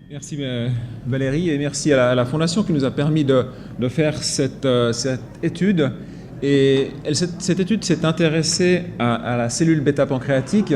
Merci Valérie et merci à la Fondation qui nous a permis de faire cette étude. Et cette étude s'est intéressée à la cellule bêta-pancréatique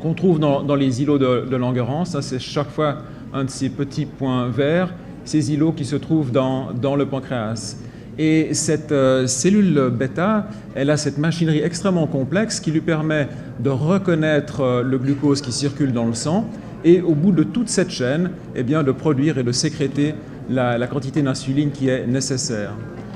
qu'on trouve dans les îlots de Langerhans. Ça, c'est chaque fois un de ces petits points verts, ces îlots qui se trouvent dans le pancréas. Et cette cellule bêta, elle a cette machinerie extrêmement complexe qui lui permet de reconnaître le glucose qui circule dans le sang et au bout de toute cette chaîne, eh bien, de produire et de sécréter la quantité d'insuline qui est nécessaire.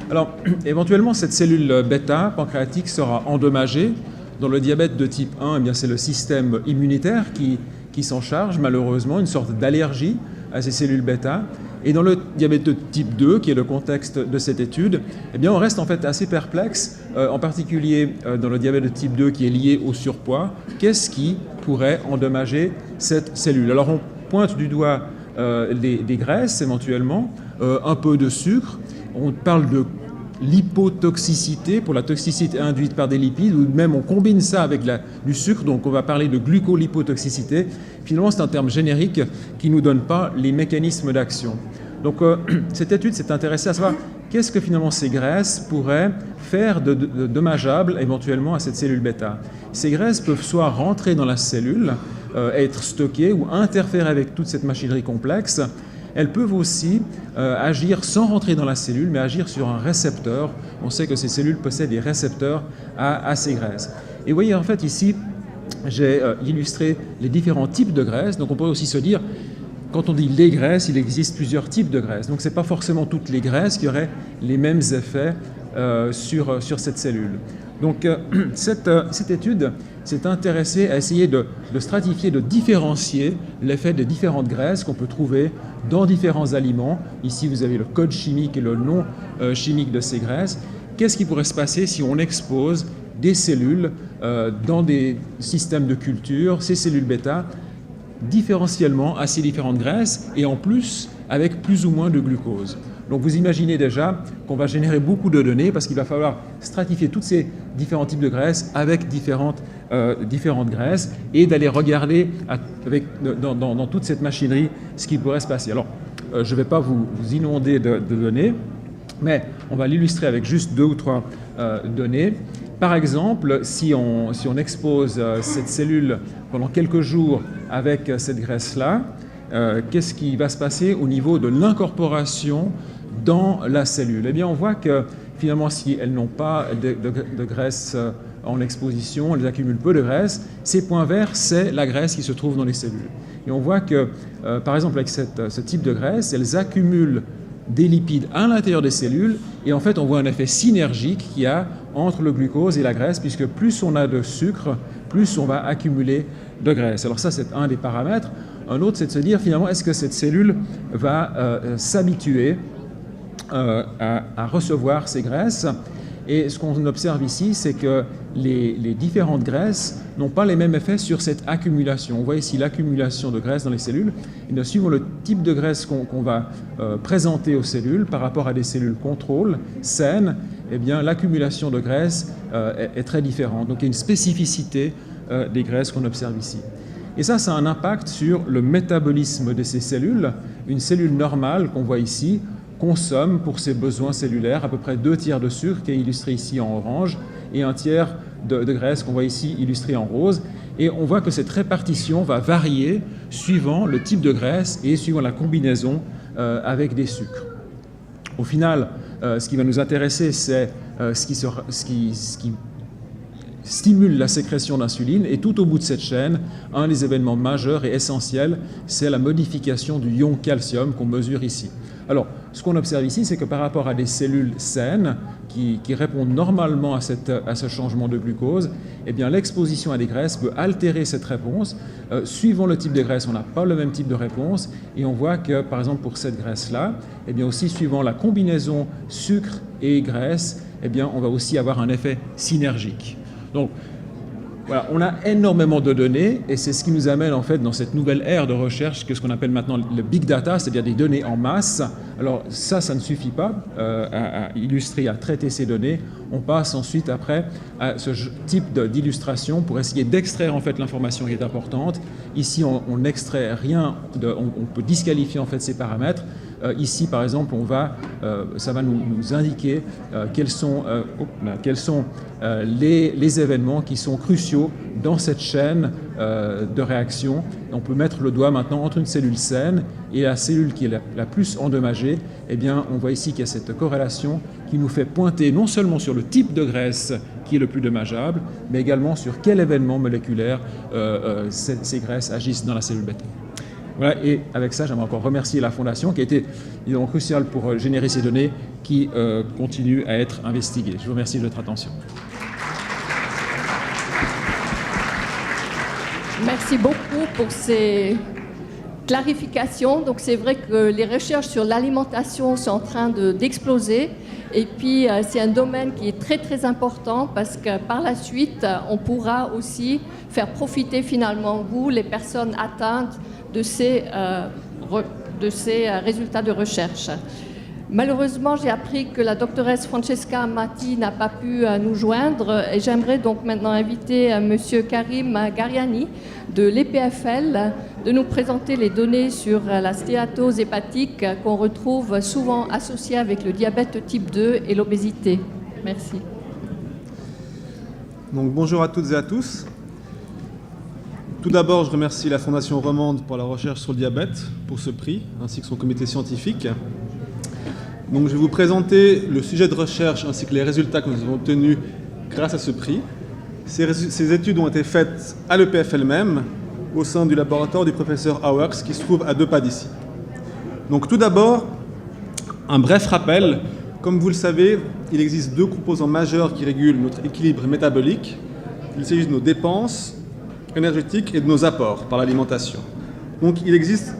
Alors, éventuellement, cette cellule bêta pancréatique sera endommagée. Dans le diabète de type 1, eh bien, c'est le système immunitaire qui s'en charge, malheureusement, une sorte d'allergie à ces cellules bêta. Et dans le diabète de type 2, qui est le contexte de cette étude, eh bien, on reste en fait assez perplexe, en particulier dans le diabète de type 2 qui est lié au surpoids. Qu'est-ce qui pourrait endommager cette cellule? Alors, on pointe du doigt des graisses éventuellement, un peu de sucre. On parle de l'hypotoxicité pour la toxicité induite par des lipides, ou même on combine ça avec du sucre, donc on va parler de glucolipotoxicité. Finalement, c'est un terme générique qui ne nous donne pas les mécanismes d'action. Donc cette étude s'est intéressée à savoir qu'est-ce que finalement ces graisses pourraient faire de dommageable éventuellement à cette cellule bêta. Ces graisses peuvent soit rentrer dans la cellule, être stockées ou interférer avec toute cette machinerie complexe. Elles peuvent aussi agir sans rentrer dans la cellule, mais agir sur un récepteur. On sait que ces cellules possèdent des récepteurs à ces graisses. Et vous voyez, en fait, ici, j'ai illustré les différents types de graisses. Donc on pourrait aussi se dire, quand on dit les graisses, il existe plusieurs types de graisses. Donc ce n'est pas forcément toutes les graisses qui auraient les mêmes effets sur cette cellule. Donc cette étude s'est intéressée à essayer de stratifier, de différencier l'effet des différentes graisses qu'on peut trouver dans différents aliments. Ici, vous avez le code chimique et le nom chimique de ces graisses. Qu'est-ce qui pourrait se passer si on expose des cellules dans des systèmes de culture, ces cellules bêta, différentiellement à ces différentes graisses et en plus avec plus ou moins de glucose. Donc vous imaginez déjà qu'on va générer beaucoup de données parce qu'il va falloir stratifier tous ces différents types de graisses avec différentes graisses et d'aller regarder dans toute cette machinerie ce qui pourrait se passer. Alors je ne vais pas vous inonder de données, mais on va l'illustrer avec juste 2 ou 3 données. Par exemple, si on expose cette cellule pendant quelques jours avec cette graisse-là, qu'est-ce qui va se passer au niveau de l'incorporation dans la cellule? Eh bien, on voit que finalement, si elles n'ont pas de graisse en exposition, elles accumulent peu de graisse, ces points verts, c'est la graisse qui se trouve dans les cellules. Et on voit que, par exemple, avec ce type de graisse, elles accumulent des lipides à l'intérieur des cellules et en fait on voit un effet synergique qu'il y a entre le glucose et la graisse puisque plus on a de sucre, plus on va accumuler de graisse. Alors ça c'est un des paramètres. Un autre c'est de se dire finalement est-ce que cette cellule va s'habituer à recevoir ces graisses. Et ce qu'on observe ici, c'est que les différentes graisses n'ont pas les mêmes effets sur cette accumulation. On voit ici l'accumulation de graisse dans les cellules. Et suivant le type de graisse qu'on va présenter aux cellules par rapport à des cellules contrôle saines, eh bien, l'accumulation de graisse est très différente. Donc il y a une spécificité des graisses qu'on observe ici. Et ça a un impact sur le métabolisme de ces cellules. Une cellule normale qu'on voit ici consomme pour ses besoins cellulaires à peu près 2 tiers de sucre qui est illustré ici en orange et 1 tiers de graisse qu'on voit ici illustré en rose. Et on voit que cette répartition va varier suivant le type de graisse et suivant la combinaison avec des sucres. Au final, ce qui va nous intéresser, c'est ce qui stimule la sécrétion d'insuline et tout au bout de cette chaîne, un des événements majeurs et essentiels, c'est la modification du ion calcium qu'on mesure ici. Alors, ce qu'on observe ici, c'est que par rapport à des cellules saines qui répondent normalement à ce changement de glucose, eh bien, l'exposition à des graisses peut altérer cette réponse. Suivant le type de graisse, on n'a pas le même type de réponse et on voit que, par exemple, pour cette graisse-là, eh bien, aussi suivant la combinaison sucre et graisse, eh bien, on va aussi avoir un effet synergique. Donc, voilà, on a énormément de données et c'est ce qui nous amène en fait dans cette nouvelle ère de recherche que ce qu'on appelle maintenant le big data, c'est-à-dire des données en masse. Alors ça ne suffit pas à illustrer, à traiter ces données. On passe ensuite après à ce type d'illustration pour essayer d'extraire en fait l'information qui est importante Ici, on n'extrait rien, on peut disqualifier en fait ces paramètres. Ici, par exemple, ça va nous indiquer quels sont les événements qui sont cruciaux dans cette chaîne de réaction. On peut mettre le doigt maintenant entre une cellule saine et la cellule qui est la plus endommagée. Eh bien, on voit ici qu'il y a cette corrélation qui nous fait pointer non seulement sur le type de graisse qui est le plus dommageable, mais également sur quel événement moléculaire ces graisses agissent dans la cellule bêta. Voilà, et avec ça, j'aimerais encore remercier la Fondation qui a été cruciale pour générer ces données qui continuent à être investiguées. Je vous remercie de votre attention. Merci beaucoup pour ces clarifications. Donc c'est vrai que les recherches sur l'alimentation sont en train d'exploser. Et puis c'est un domaine qui est très très important parce que par la suite, on pourra aussi faire profiter finalement vous, les personnes atteintes de ces résultats de recherche. Malheureusement, j'ai appris que la doctoresse Francesca Amati n'a pas pu nous joindre et j'aimerais donc maintenant inviter M. Karim Gariani de l'EPFL de nous présenter les données sur la stéatose hépatique qu'on retrouve souvent associée avec le diabète type 2 et l'obésité. Merci. Donc, bonjour à toutes et à tous. Tout d'abord, je remercie la Fondation Romande pour la recherche sur le diabète, pour ce prix, ainsi que son comité scientifique. Donc, je vais vous présenter le sujet de recherche ainsi que les résultats que nous avons obtenus grâce à ce prix. Ces études ont été faites à l'EPFL même, au sein du laboratoire du professeur Auwers, qui se trouve à 2 pas d'ici. Donc, tout d'abord, un bref rappel. Comme vous le savez, il existe 2 composants majeurs qui régulent notre équilibre métabolique. Il s'agit de nos dépenses énergétiques et de nos apports par l'alimentation. Donc, il existe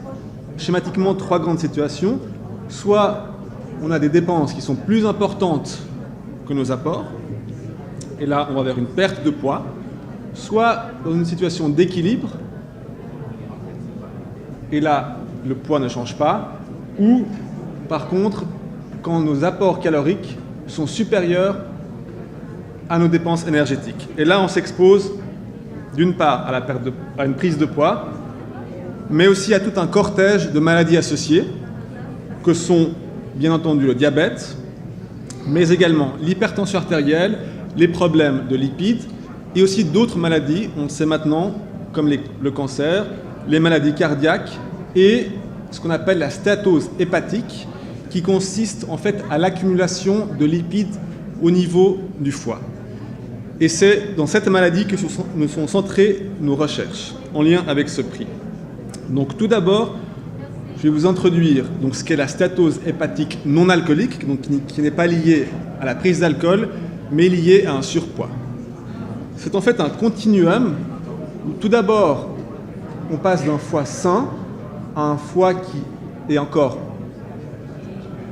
schématiquement 3 grandes situations. Soit on a des dépenses qui sont plus importantes que nos apports, et là on va vers une perte de poids, soit dans une situation d'équilibre, et là le poids ne change pas, ou par contre quand nos apports caloriques sont supérieurs à nos dépenses énergétiques. Et là on s'expose d'une part à une prise de poids, mais aussi à tout un cortège de maladies associées, que sont bien entendu le diabète, mais également l'hypertension artérielle, les problèmes de lipides et aussi d'autres maladies, on le sait maintenant, comme le cancer, les maladies cardiaques et ce qu'on appelle la stéatose hépatique, qui consiste en fait à l'accumulation de lipides au niveau du foie. Et c'est dans cette maladie que nous sont centrées nos recherches, en lien avec ce prix. Donc tout d'abord, je vais vous introduire donc, ce qu'est la stéatose hépatique non alcoolique, donc, qui n'est pas liée à la prise d'alcool, mais liée à un surpoids. C'est en fait un continuum où tout d'abord, on passe d'un foie sain à un foie qui est encore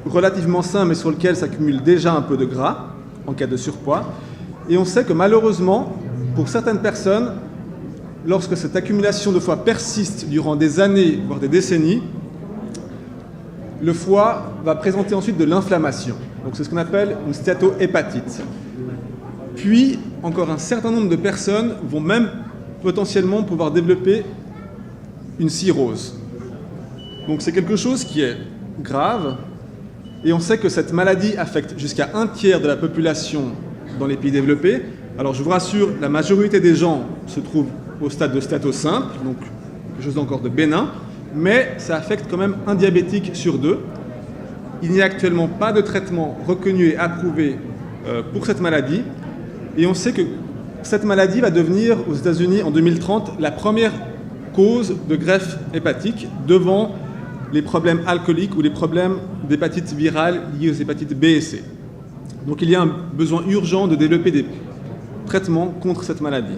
relativement sain, mais sur lequel s'accumule déjà un peu de gras en cas de surpoids. Et on sait que malheureusement, pour certaines personnes, lorsque cette accumulation de foie persiste durant des années, voire des décennies, le foie va présenter ensuite de l'inflammation. Donc c'est ce qu'on appelle une stéatohépatite. Puis, encore un certain nombre de personnes vont même potentiellement pouvoir développer une cirrhose. Donc c'est quelque chose qui est grave, et on sait que cette maladie affecte jusqu'à 1/3 de la population dans les pays développés. Alors je vous rassure, la majorité des gens se trouvent au stade de stéatose simple, donc quelque chose encore de bénin, mais ça affecte quand même un diabétique sur 2. Il n'y a actuellement pas de traitement reconnu et approuvé pour cette maladie, et on sait que cette maladie va devenir, aux États-Unis en 2030, la première cause de greffe hépatique devant les problèmes alcooliques ou les problèmes d'hépatite virale liés aux hépatites B et C. Donc il y a un besoin urgent de développer des traitements contre cette maladie.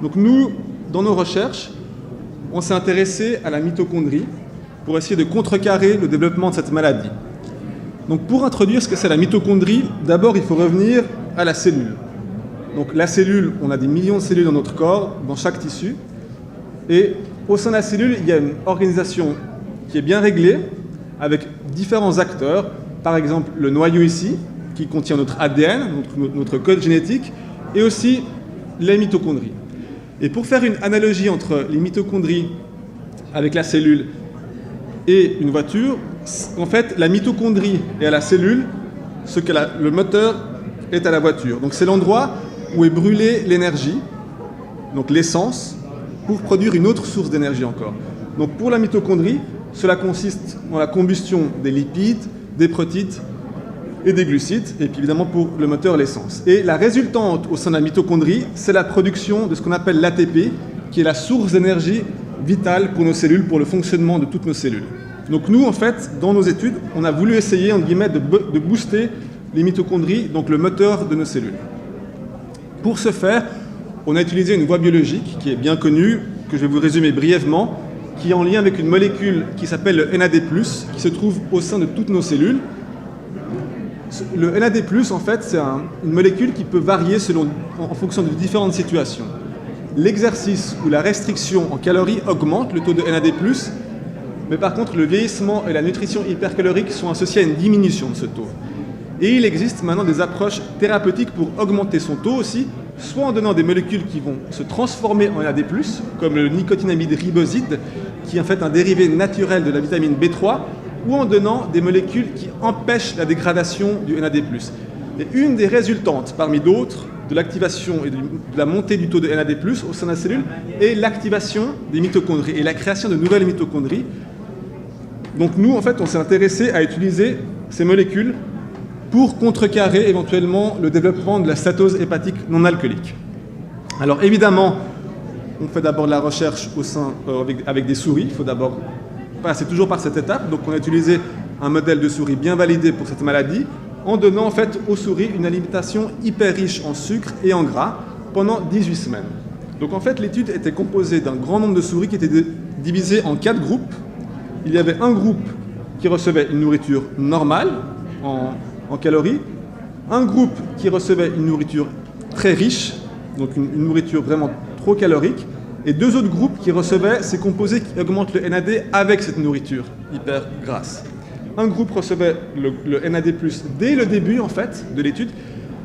Donc nous, dans nos recherches, on s'est intéressé à la mitochondrie pour essayer de contrecarrer le développement de cette maladie. Donc pour introduire ce que c'est la mitochondrie, d'abord il faut revenir à la cellule. Donc la cellule, on a des millions de cellules dans notre corps, dans chaque tissu, et au sein de la cellule, il y a une organisation qui est bien réglée, avec différents acteurs, par exemple le noyau ici, qui contient notre ADN, notre code génétique, et aussi les mitochondries. Et pour faire une analogie entre les mitochondries avec la cellule et une voiture, en fait, la mitochondrie est à la cellule ce que le moteur est à la voiture. Donc c'est l'endroit où est brûlée l'énergie, donc l'essence, pour produire une autre source d'énergie encore. Donc pour la mitochondrie, cela consiste en la combustion des lipides, des protéines et des glucides, et puis évidemment pour le moteur, l'essence. Et la résultante au sein de la mitochondrie, c'est la production de ce qu'on appelle l'ATP, qui est la source d'énergie vitale pour nos cellules, pour le fonctionnement de toutes nos cellules. Donc nous, en fait, dans nos études, on a voulu essayer, entre guillemets, de booster les mitochondries, donc le moteur de nos cellules. Pour ce faire, on a utilisé une voie biologique qui est bien connue, que je vais vous résumer brièvement, qui est en lien avec une molécule qui s'appelle le NAD+, qui se trouve au sein de toutes nos cellules. Le NAD+, en fait, c'est une molécule qui peut varier en fonction de différentes situations. L'exercice ou la restriction en calories augmente le taux de NAD+, mais par contre, le vieillissement et la nutrition hypercalorique sont associés à une diminution de ce taux. Et il existe maintenant des approches thérapeutiques pour augmenter son taux aussi, soit en donnant des molécules qui vont se transformer en NAD+, comme le nicotinamide riboside, qui est en fait un dérivé naturel de la vitamine B3, ou en donnant des molécules qui empêchent la dégradation du NAD+. Et une des résultantes, parmi d'autres, de l'activation et de la montée du taux de NAD+, au sein de la cellule, est l'activation des mitochondries et la création de nouvelles mitochondries. Donc nous, en fait, on s'est intéressé à utiliser ces molécules pour contrecarrer éventuellement le développement de la stéatose hépatique non alcoolique. Alors évidemment, on fait d'abord de la recherche avec des souris. Il faut d'abord passer toujours par cette étape. Donc on a utilisé un modèle de souris bien validé pour cette maladie, en donnant en fait aux souris une alimentation hyper riche en sucre et en gras pendant 18 semaines. Donc en fait, l'étude était composée d'un grand nombre de souris qui étaient divisées en 4 groupes. Il y avait un groupe qui recevait une nourriture normale en calories, un groupe qui recevait une nourriture très riche, donc une nourriture vraiment trop calorique, et 2 autres groupes qui recevaient ces composés qui augmentent le NAD avec cette nourriture hyper grasse. Un groupe recevait le NAD+, dès le début en fait de l'étude,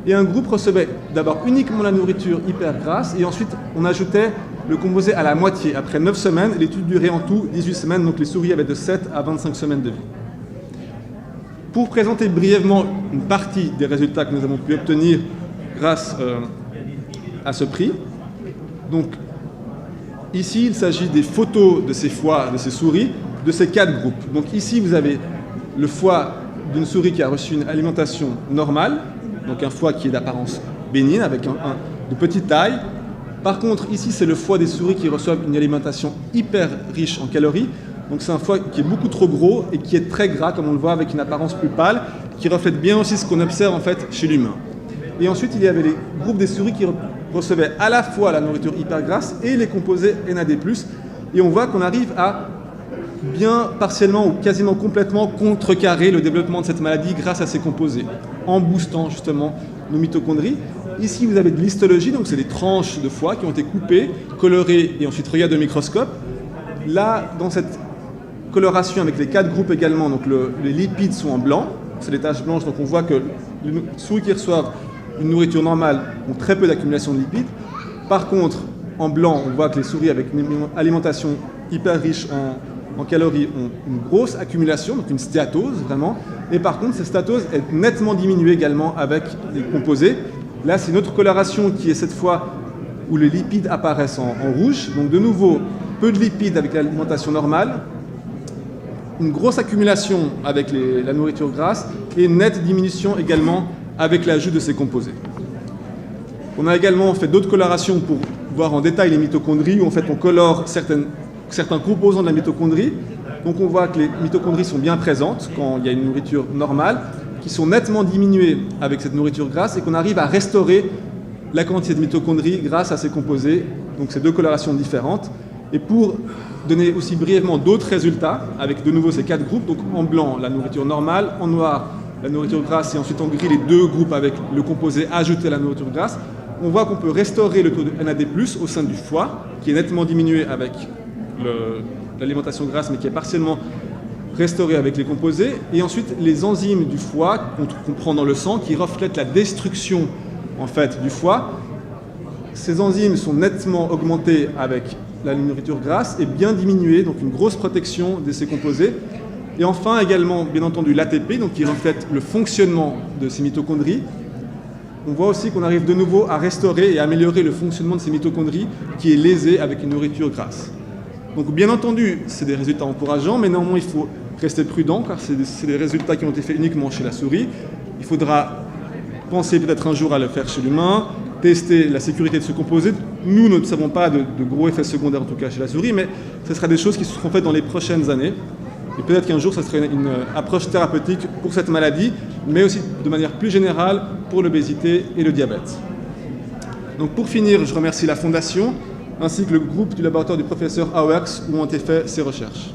et un groupe recevait d'abord uniquement la nourriture hyper grasse, et ensuite on ajoutait le composé à la moitié. Après 9 semaines, l'étude durait en tout 18 semaines, donc les souris avaient de 7 à 25 semaines de vie. Pour présenter brièvement une partie des résultats que nous avons pu obtenir grâce à ce prix, donc ici il s'agit des photos de ces foies, de ces souris, de ces 4 groupes. Donc ici vous avez le foie d'une souris qui a reçu une alimentation normale, donc un foie qui est d'apparence bénigne, avec de petite taille. Par contre, ici, c'est le foie des souris qui reçoivent une alimentation hyper riche en calories. Donc c'est un foie qui est beaucoup trop gros et qui est très gras, comme on le voit, avec une apparence plus pâle, qui reflète bien aussi ce qu'on observe en fait chez l'humain. Et ensuite, il y avait les groupes des souris qui recevaient à la fois la nourriture hyper grasse et les composés NAD+. Et on voit qu'on arrive à bien partiellement ou quasiment complètement contrecarrer le développement de cette maladie grâce à ces composés, en boostant justement nos mitochondries. Ici, vous avez de l'histologie, donc c'est des tranches de foie qui ont été coupées, colorées et ensuite regardées au microscope. Là, dans cette coloration avec les 4 groupes également, donc les lipides sont en blanc, c'est des taches blanches, donc on voit que les souris qui reçoivent une nourriture normale ont très peu d'accumulation de lipides. Par contre, en blanc, on voit que les souris avec une alimentation hyper riche en calories ont une grosse accumulation, donc une stéatose vraiment. Et par contre, cette stéatose est nettement diminuée également avec les composés. Là, c'est une autre coloration qui est cette fois où les lipides apparaissent en rouge. Donc de nouveau, peu de lipides avec l'alimentation normale, une grosse accumulation avec la nourriture grasse et une nette diminution également avec l'ajout de ces composés. On a également fait d'autres colorations pour voir en détail les mitochondries, où en fait on colore certains composants de la mitochondrie. Donc on voit que les mitochondries sont bien présentes quand il y a une nourriture normale, qui sont nettement diminuées avec cette nourriture grasse et qu'on arrive à restaurer la quantité de mitochondries grâce à ces composés. Donc c'est 2 colorations différentes. Et pour donner aussi brièvement d'autres résultats, avec de nouveau ces 4 groupes, donc en blanc la nourriture normale, en noir la nourriture grasse et ensuite en gris les 2 groupes avec le composé ajouté à la nourriture grasse, on voit qu'on peut restaurer le taux de NAD+, au sein du foie, qui est nettement diminué avec l'alimentation grasse, mais qui est partiellement restauré avec les composés, et ensuite les enzymes du foie qu'on prend dans le sang, qui reflètent la destruction en fait du foie, ces enzymes sont nettement augmentées avec la nourriture grasse et bien diminuées, donc une grosse protection de ces composés. Et enfin également, bien entendu, l'ATP, donc qui reflète le fonctionnement de ces mitochondries. On voit aussi qu'on arrive de nouveau à restaurer et à améliorer le fonctionnement de ces mitochondries qui est lésé avec une nourriture grasse. Donc bien entendu, c'est des résultats encourageants, mais néanmoins il faut rester prudent car c'est des résultats qui ont été faits uniquement chez la souris. Il faudra penser peut-être un jour à le faire chez l'humain, tester la sécurité de ce composé. Nous ne savons pas de gros effets secondaires en tout cas chez la souris, mais ce sera des choses qui seront faites dans les prochaines années. Et peut-être qu'un jour, ça serait une approche thérapeutique pour cette maladie, mais aussi de manière plus générale pour l'obésité et le diabète. Donc pour finir, je remercie la Fondation, ainsi que le groupe du laboratoire du professeur Auwerx où ont été faites ces recherches.